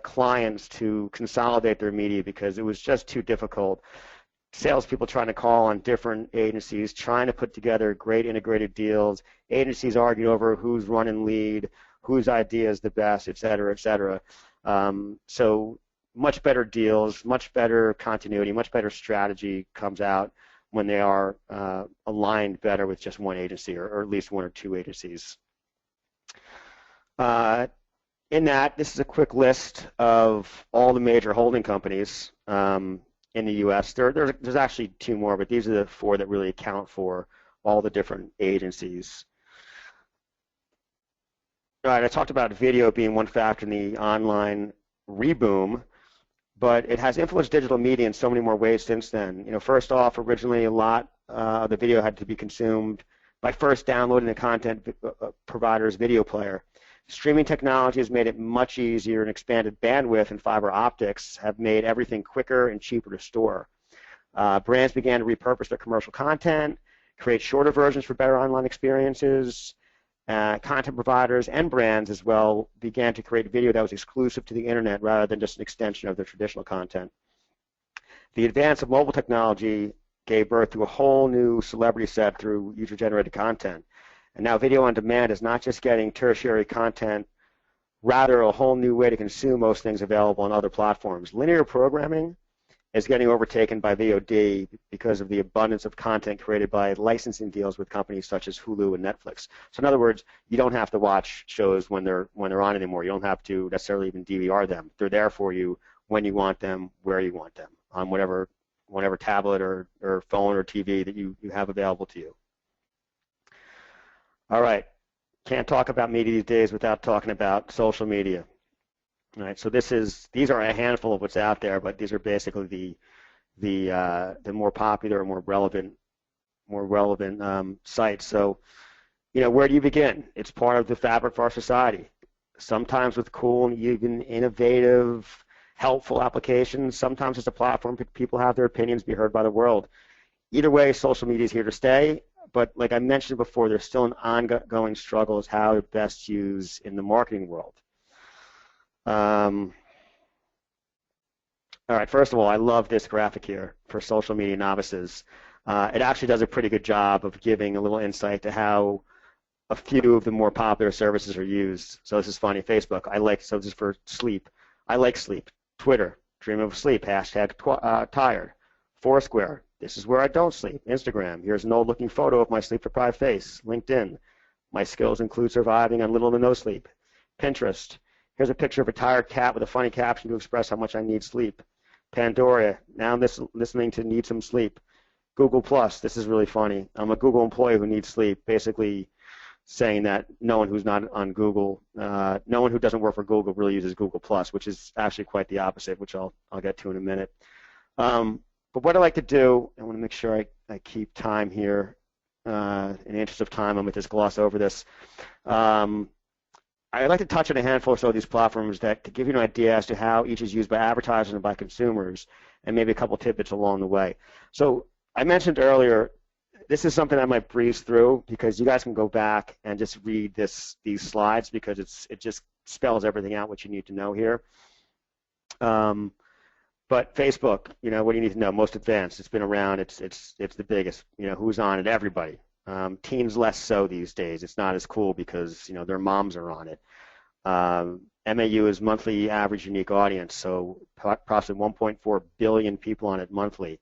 clients to consolidate their media because it was just too difficult. Salespeople trying to call on different agencies, trying to put together great integrated deals, agencies arguing over who's running lead, whose idea is the best, et cetera, et cetera. So much better deals, much better continuity, much better strategy comes out when they are aligned better with just one agency or at least one or two agencies. In that, this is a quick list of all the major holding companies in the U.S. There's actually two more, but these are the four that really account for all the different agencies. All right, I talked about video being one factor in the online reboom, but it has influenced digital media in so many more ways since then. First off, originally a lot of the video had to be consumed by first downloading the content provider's video player. Streaming technology has made it much easier, and expanded bandwidth and fiber optics have made everything quicker and cheaper to store. Brands began to repurpose their commercial content, create shorter versions for better online experiences. Content providers and brands as well began to create video that was exclusive to the internet rather than just an extension of their traditional content. The advance of mobile technology gave birth to a whole new celebrity set through user-generated content. And now video on demand is not just getting tertiary content, rather a whole new way to consume most things available on other platforms. Linear programming is getting overtaken by VOD because of the abundance of content created by licensing deals with companies such as Hulu and Netflix. So in other words, you don't have to watch shows when they're on anymore. You don't have to necessarily even DVR them. They're there for you when you want them, where you want them, on whatever tablet or phone or TV that you have available to you. All right, can't talk about media these days without talking about social media. All right, so these are a handful of what's out there, but these are basically the more popular and more relevant sites. So, where do you begin? It's part of the fabric of our society. Sometimes with cool and even innovative, helpful applications. Sometimes it's a platform people have their opinions be heard by the world. Either way, social media is here to stay. But like I mentioned before, there's still an ongoing struggle as how to best use in the marketing world. All right, first of all, I love this graphic here for social media novices. It actually does a pretty good job of giving a little insight to how a few of the more popular services are used. So this is funny. Facebook, so this is for sleep. I like sleep. Twitter, dream of sleep, hashtag tired. Foursquare, this is where I don't sleep. Instagram, here's an old looking photo of my sleep deprived face. LinkedIn, my skills include surviving on little to no sleep. Pinterest, here's a picture of a tired cat with a funny caption to express how much I need sleep. Pandora, now I'm listening to need some sleep. Google Plus, this is really funny. I'm a Google employee who needs sleep, basically saying that no one who's not on Google, no one who doesn't work for Google really uses Google Plus, which is actually quite the opposite, which I'll get to in a minute. But what I like to do, I want to make sure I keep time here. In the interest of time, I'm going to just gloss over this. I'd like to touch on a handful or so of these platforms to give you an idea as to how each is used by advertisers and by consumers, and maybe a couple tidbits along the way. So I mentioned earlier, this is something I might breeze through because you guys can go back and just read these slides because it just spells everything out what you need to know here. But Facebook, what do you need to know? Most advanced. It's been around. It's the biggest. Who's on it? Everybody. Teens less so these days. It's not as cool because their moms are on it. MAU is monthly average unique audience, so approximately 1.4 billion people on it monthly.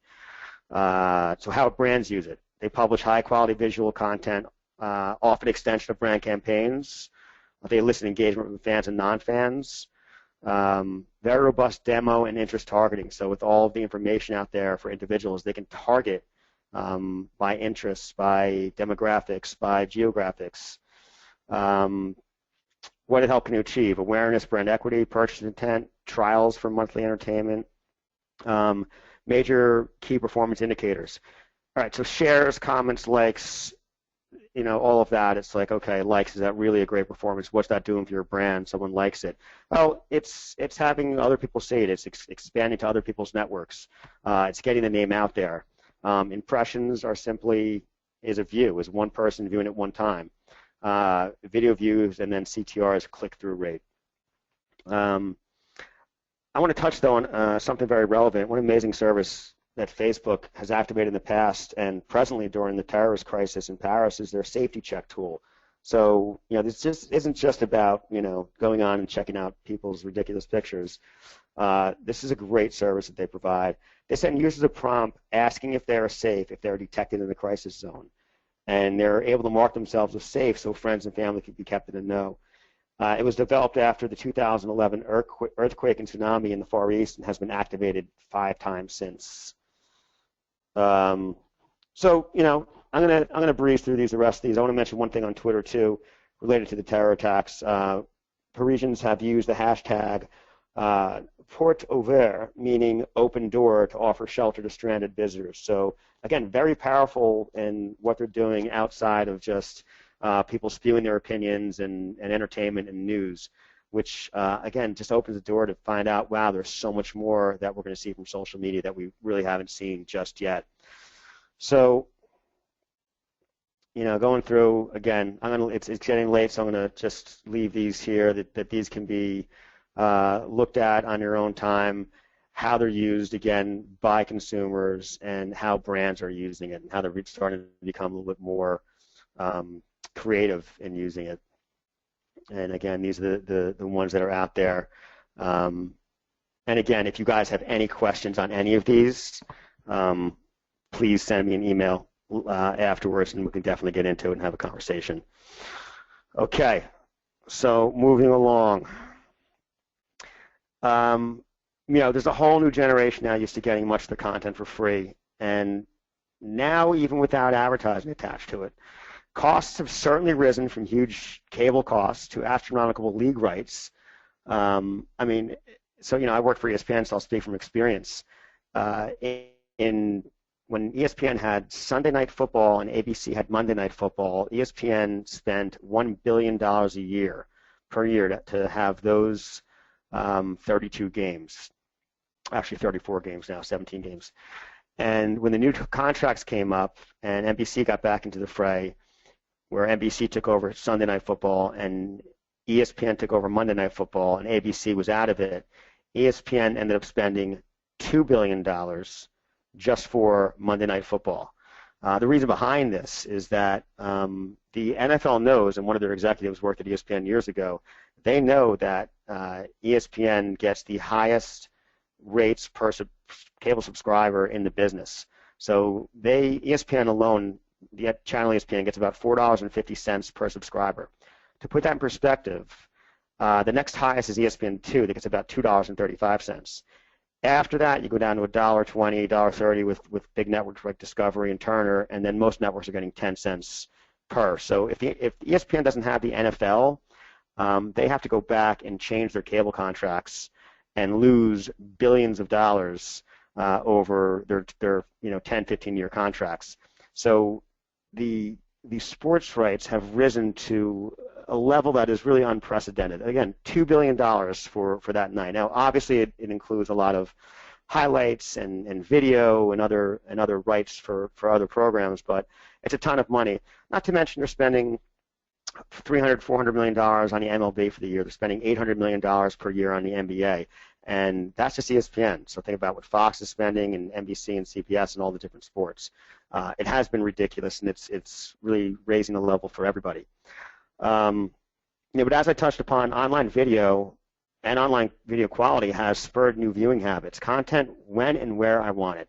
So how brands use it? They publish high-quality visual content, often extension of brand campaigns. They elicit engagement from fans and non-fans. Very robust demo and interest targeting. So with all of the information out there for individuals, they can target by interests, by demographics, by geographics. What it help can you achieve? Awareness, brand equity, purchase intent, trials for monthly entertainment, major key performance indicators. All right, so shares, comments, likes, all of that, it's like, okay, likes, is that really a great performance? What's that doing for your brand? Someone likes it. Well, it's having other people see it. It's expanding to other people's networks. It's getting the name out there. Impressions are simply is a view, is one person viewing it one time. Video views, and then CTR is click-through rate. I want to touch, though, on something very relevant. One amazing service that Facebook has activated in the past and presently during the terrorist crisis in Paris is their safety check tool. So, this just isn't just about, going on and checking out people's ridiculous pictures. This is a great service that they provide. They send users a prompt asking if they are safe, if they're detected in the crisis zone. And they're able to mark themselves as safe so friends and family can be kept in the know. It was developed after the 2011 earthquake and tsunami in the Far East and has been activated 5 times since. I'm gonna breeze through the rest of these. I want to mention one thing on Twitter too, related to the terror attacks. Parisians have used the hashtag Porte Ouverte, meaning open door, to offer shelter to stranded visitors. So again, very powerful in what they're doing outside of just people spewing their opinions and entertainment and news, which again just opens the door to find out, wow, there's so much more that we're going to see from social media that we really haven't seen just yet. So, going through again, it's getting late, so I'm going to just leave these here. That these can be looked at on your own time, how they're used again by consumers, and how brands are using it, and how they're starting to become a little bit more creative in using it. And again, these are the ones that are out there. And again, if you guys have any questions on any of these, please send me an email afterwards, and we can definitely get into it and have a conversation. Okay, so moving along. There's a whole new generation now used to getting much of the content for free, and now even without advertising attached to it. Costs have certainly risen from huge cable costs to astronomical league rights. I worked for ESPN, so I'll speak from experience. When ESPN had Sunday Night Football and ABC had Monday Night Football, ESPN spent $1 billion per year to have those 32 games. Actually 34 games now, 17 games. And when the new contracts came up and NBC got back into the fray, where NBC took over Sunday Night Football and ESPN took over Monday Night Football and ABC was out of it, ESPN ended up spending $2 billion just for Monday Night Football. The reason behind this is that the NFL knows, and one of their executives worked at ESPN years ago, they know that ESPN gets the highest rates per cable subscriber in the business. So ESPN alone, the channel ESPN gets about $4.50 per subscriber. To put that in perspective, the next highest is ESPN2 that gets about $2.35. After that, you go down to $1.20, $1.30 with big networks like Discovery and Turner, and then most networks are getting 10 cents per. So if ESPN doesn't have the NFL, they have to go back and change their cable contracts and lose billions of dollars over their 10, 15-year contracts. So the sports rights have risen to a level that is really unprecedented. Again, $2 billion for that night. Now, obviously, it includes a lot of highlights and video and other rights for other programs, but it's a ton of money. Not to mention they're spending $300, $400 million on the MLB for the year. They're spending $800 million per year on the NBA, and that's just ESPN. So think about what Fox is spending, and NBC and CBS and all the different sports. It has been ridiculous, and it's really raising the level for everybody. But as I touched upon, online video and online video quality has spurred new viewing habits. Content when and where I want it.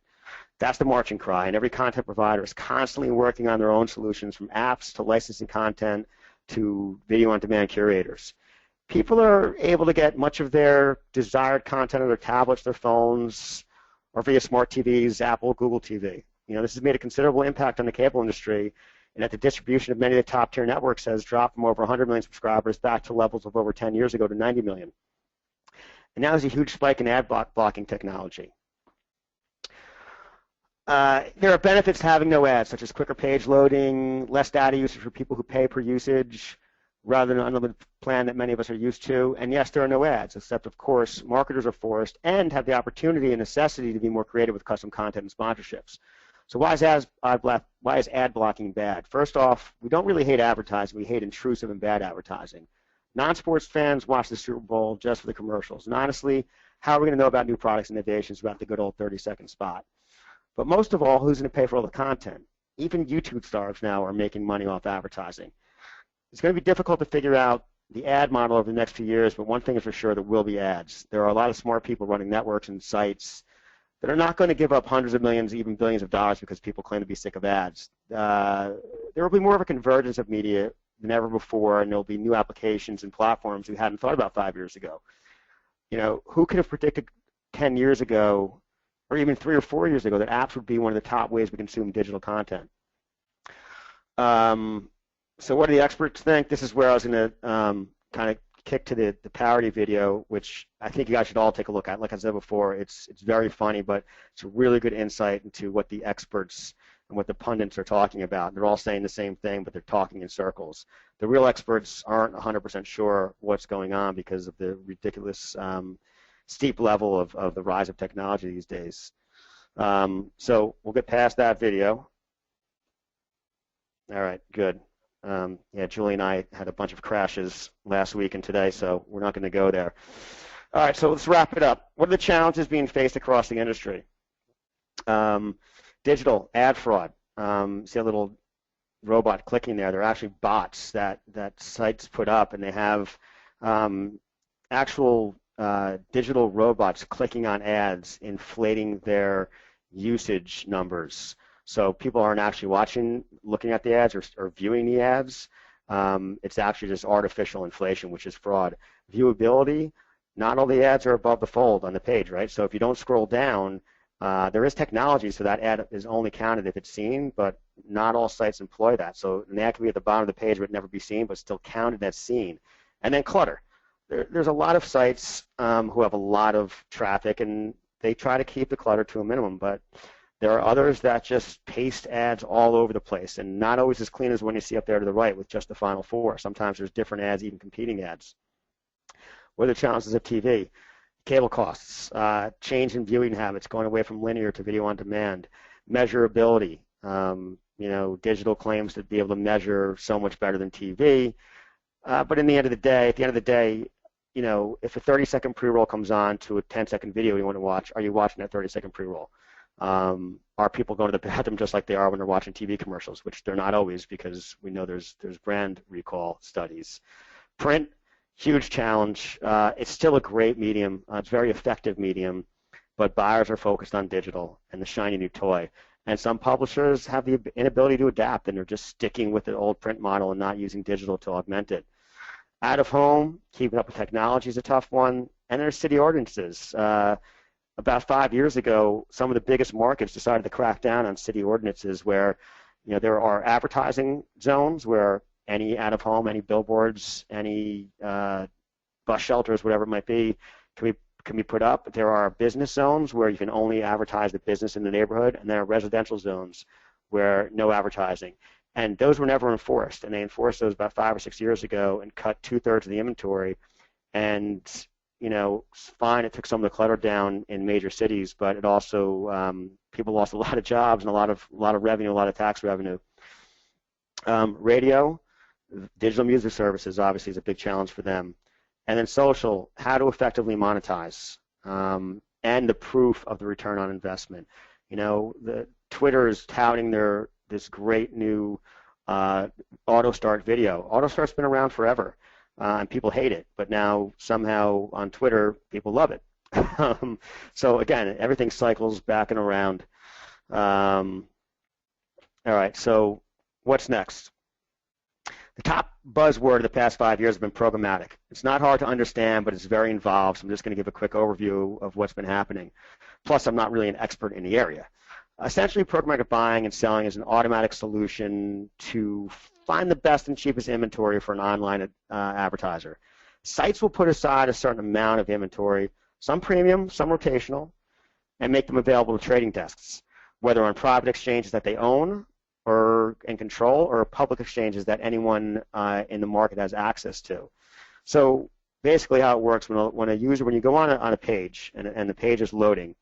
That's the marching cry, and every content provider is constantly working on their own solutions, from apps to licensing content to video-on-demand curators. People are able to get much of their desired content on their tablets, their phones, or via smart TVs, Apple, Google TV. This has made a considerable impact on the cable industry, and that the distribution of many of the top-tier networks has dropped from over 100 million subscribers back to levels of over 10 years ago to 90 million. And now there's a huge spike in ad blocking technology. There are benefits to having no ads, such as quicker page loading, less data usage for people who pay per usage, rather than an unlimited plan that many of us are used to. And yes, there are no ads, except, of course, marketers are forced and have the opportunity and necessity to be more creative with custom content and sponsorships. So why is ad blocking bad? First off, we don't really hate advertising. We hate intrusive and bad advertising. Non-sports fans watch the Super Bowl just for the commercials. And honestly, how are we going to know about new products and innovations without the good old 30-second spot? But most of all, who's going to pay for all the content? Even YouTube stars now are making money off advertising. It's going to be difficult to figure out the ad model over the next few years, but one thing is for sure, there will be ads. There are a lot of smart people running networks and sites that are not going to give up hundreds of millions, even billions of dollars because people claim to be sick of ads. There will be more of a convergence of media than ever before, and there will be new applications and platforms we hadn't thought about 5 years ago. You know, who could have predicted 10 years ago or even 3 or 4 years ago that apps would be one of the top ways we consume digital content? So what do the experts think? This is where I was going to kind of kick to the parody video, which I think you guys should all take a look at. Like I said before, it's very funny, but it's a really good insight into what the experts and what the pundits are talking about. They're all saying the same thing, but they're talking in circles. The real experts aren't 100% sure what's going on because of the ridiculous steep level of the rise of technology these days. So we'll get past that video. All right, good. Yeah, Julie and I had a bunch of crashes last week and today, so we're not going to go there. All right, so let's wrap it up. What are the challenges being faced across the industry? Digital ad fraud. See a little robot clicking there? They're actually bots that sites put up, and they have actual digital robots clicking on ads, inflating their usage numbers. So people aren't actually looking at the ads or viewing the ads. It's actually just artificial inflation, which is fraud. Viewability, not all the ads are above the fold on the page, right? So if you don't scroll down, there is technology so that ad is only counted if it's seen, but not all sites employ that. So an ad can be at the bottom of the page but never be seen, but still counted as seen. And then clutter. There's a lot of sites who have a lot of traffic, and they try to keep the clutter to a minimum, but there are others that just paste ads all over the place, and not always as clean as one you see up there to the right with just the final four. Sometimes there's different ads, even competing ads. What are the challenges of TV? Cable costs, change in viewing habits, going away from linear to video on demand, measurability. You know, digital claims to be able to measure so much better than TV. But at the end of the day, you know, if a 30-second pre-roll comes on to a 10-second video you want to watch, are you watching that 30-second pre-roll? Are people going to the bathroom just like they are when they're watching TV commercials, which they're not always because we know there's brand recall studies. Print, huge challenge. It's still a great medium. It's a very effective medium, but buyers are focused on digital and the shiny new toy. And some publishers have the inability to adapt, and they're just sticking with the old print model and not using digital to augment it. Out of home, keeping up with technology is a tough one. And there's city ordinances. About 5 years ago, some of the biggest markets decided to crack down on city ordinances where, you know, there are advertising zones where any out of home, any billboards, any bus shelters, whatever it might be, can be put up. There are business zones where you can only advertise the business in the neighborhood, and there are residential zones where no advertising. And those were never enforced, and they enforced those about 5 or 6 years ago and cut 2/3 of the inventory. And you know, fine, it took some of the clutter down in major cities, but it also people lost a lot of jobs and a lot of revenue, a lot of tax revenue. Radio, digital music services obviously is a big challenge for them. And then social, how to effectively monetize, and the proof of the return on investment. You know, the Twitter is touting this great new auto start video. Auto start's been around forever. And people hate it, but now somehow on Twitter people love it. So again, everything cycles back and around. All right, so what's next? The top buzzword of the past 5 years has been programmatic. It's not hard to understand, but it's very involved, so I'm just going to give a quick overview of what's been happening. Plus, I'm not really an expert in the area. Essentially, programmatic buying and selling is an automatic solution to find the best and cheapest inventory for an online advertiser. Sites will put aside a certain amount of inventory, some premium, some rotational, and make them available to trading desks. whether on private exchanges that they own or in control, or public exchanges that anyone in the market has access to. So basically how it works, when you go on a page and the page is loading,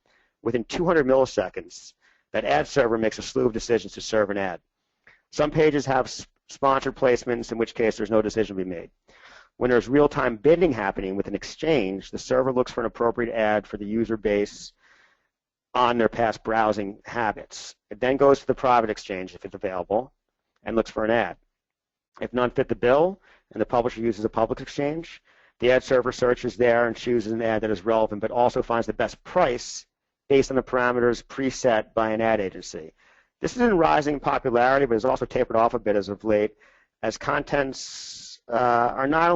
within 200 milliseconds, that ad server makes a slew of decisions to serve an ad. Some pages have sponsored placements, in which case there's no decision to be made. When there's real-time bidding happening with an exchange, the server looks for an appropriate ad for the user base on their past browsing habits. It then goes to the private exchange, if it's available, and looks for an ad. If none fit the bill and the publisher uses a public exchange, the ad server searches there and chooses an ad that is relevant, but also finds the best price based on the parameters preset by an ad agency. This is in rising popularity, but has also tapered off a bit as of late, as advertisers are not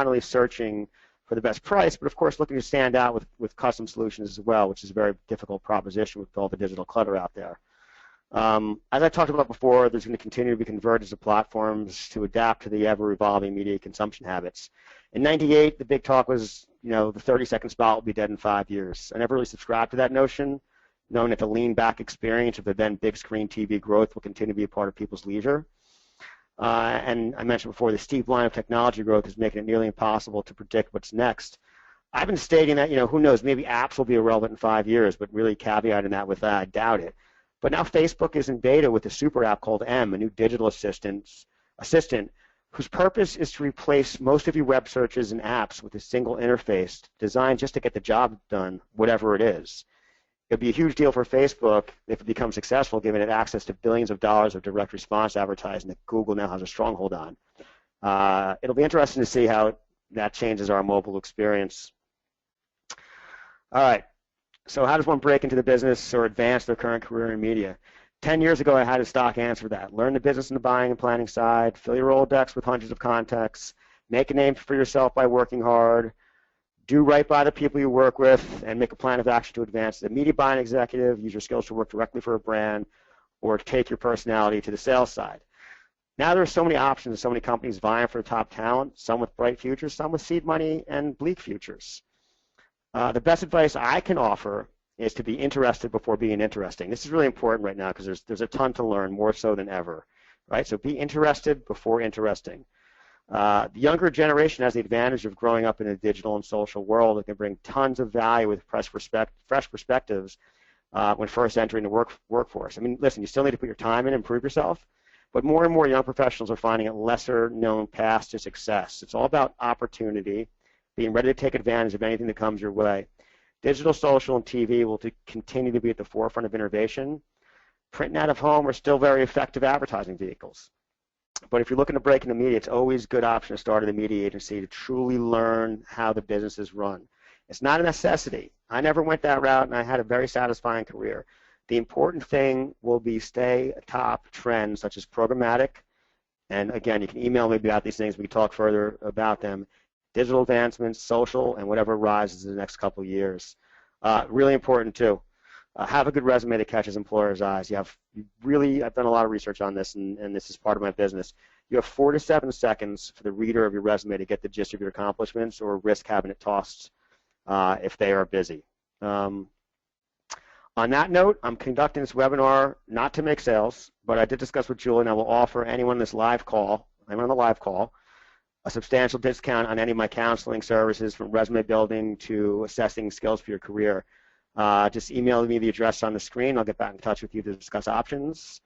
only searching for the best price, but of course looking to stand out with custom solutions as well, which is a very difficult proposition with all the digital clutter out there. As I talked about before, there's going to continue to be convergence of platforms to adapt to the ever-evolving media consumption habits. In '98, the big talk was, the 30-second spot will be dead in 5 years. I never really subscribed to that notion, knowing that the lean-back experience of the then big-screen TV growth will continue to be a part of people's leisure. And I mentioned before, the steep line of technology growth is making it nearly impossible to predict what's next. I've been stating that, who knows, maybe apps will be irrelevant in 5 years, but really caveating that with I doubt it. But now Facebook is in beta with a super app called M, a new digital assistant whose purpose is to replace most of your web searches and apps with a single interface designed just to get the job done, whatever it is. It'll be a huge deal for Facebook if it becomes successful, given it access to billions of dollars of direct response advertising that Google now has a stronghold on. It'll be interesting to see how that changes our mobile experience. All right. So how does one break into the business or advance their current career in media? 10 years ago, I had a stock answer for that. Learn the business and the buying and planning side, fill your Rolodex with hundreds of contacts, make a name for yourself by working hard, do right by the people you work with, and make a plan of action to advance as a media buying executive, use your skills to work directly for a brand, or take your personality to the sales side. Now there are so many options, so many companies vying for top talent, some with bright futures, some with seed money and bleak futures. The best advice I can offer is to be interested before being interesting. This is really important right now because there's a ton to learn, more so than ever, right? So be interested before interesting. The younger generation has the advantage of growing up in a digital and social world that can bring tons of value with fresh perspectives when first entering the workforce. I mean, listen, you still need to put your time in and improve yourself, but more and more young professionals are finding it lesser known paths to success. It's all about opportunity, being ready to take advantage of anything that comes your way. Digital, social, and TV will continue to be at the forefront of innovation. Print and out of home are still very effective advertising vehicles. But if you're looking to break into media, it's always a good option to start at a media agency to truly learn how the business is run. It's not a necessity. I never went that route, and I had a very satisfying career. The important thing will be stay atop trends such as programmatic, and again, you can email me about these things. We can talk further about them. Digital advancements, social, and whatever rises in the next couple of years. Really important too. Have a good resume that catches employers' eyes. I've done a lot of research on this, and this is part of my business. You have 4 to 7 seconds for the reader of your resume to get the gist of your accomplishments, or risk having it tossed if they are busy. On that note, I'm conducting this webinar not to make sales, but I did discuss with Julie, and I will offer anyone on the live call, a substantial discount on any of my counseling services, from resume building to assessing skills for your career. Just email me the address on the screen. I'll get back in touch with you to discuss options.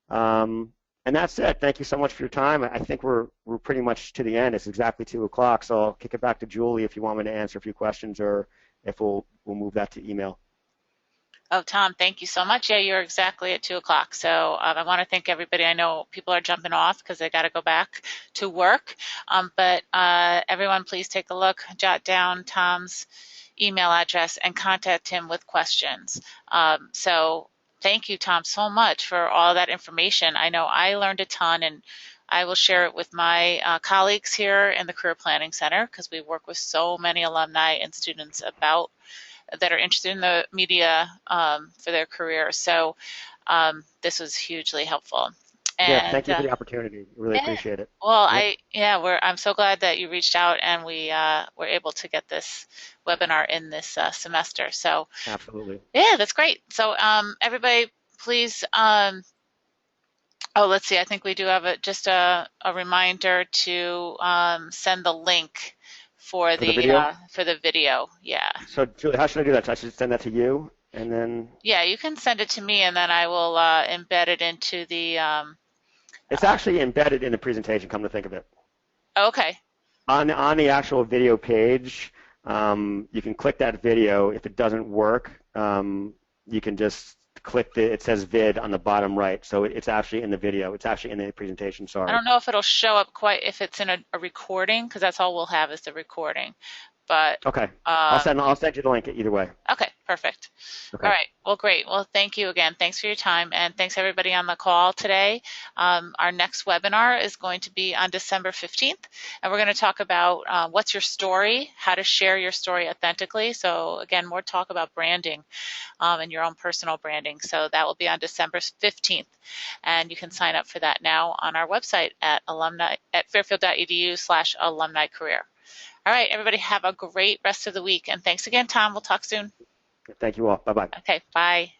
And that's it. Thank you so much for your time. I think we're pretty much to the end. It's exactly 2 o'clock, so I'll kick it back to Julie if you want me to answer a few questions, or if we'll move that to email. Oh, Tom, thank you so much. Yeah, you're exactly at 2 o'clock. So I want to thank everybody. I know people are jumping off because they got to go back to work. But everyone, please take a look, jot down Tom's email address, and contact him with questions. So thank you, Tom, so much for all that information. I know I learned a ton, and I will share it with my colleagues here in the Career Planning Center, because we work with so many alumni and students that are interested in the media for their career. So this was hugely helpful. Yeah, And thank you for the opportunity. Really yeah, appreciate it. well, Yep, I'm so glad that you reached out and we were able to get this webinar in this semester. So absolutely. yeah, that's great. So everybody, please. Oh, let's see. I think we do have just a reminder to send the link For the video? for the video. Yeah. So, Julie, how should I do that? So I should send that to you, and then Yeah, you can send it to me and then I will embed it into the it's actually embedded in the presentation, come to think of it. okay. On the actual video page, you can click that video. If it doesn't work, you can just click it says vid on the bottom right. So it's actually in the video. It's actually in the presentation, I sorry. don't know if it'll show up quite if it's in a recording because that's all we'll have is the recording. But Okay. um, I'll send you the link either way. okay, perfect. All Okay. right. Well, great. Well, thank you again. Thanks for your time, and thanks everybody on the call today. Our next webinar is going to be on December 15th, and we're going to talk about what's your story, how to share your story authentically. So again, more talk about branding and your own personal branding. So that will be on December 15th, and you can sign up for that now on our website at fairfield.edu/alumni career. All right, everybody have a great rest of the week. And thanks again, Tom. We'll talk soon. Thank you all. Bye-bye. Okay, bye.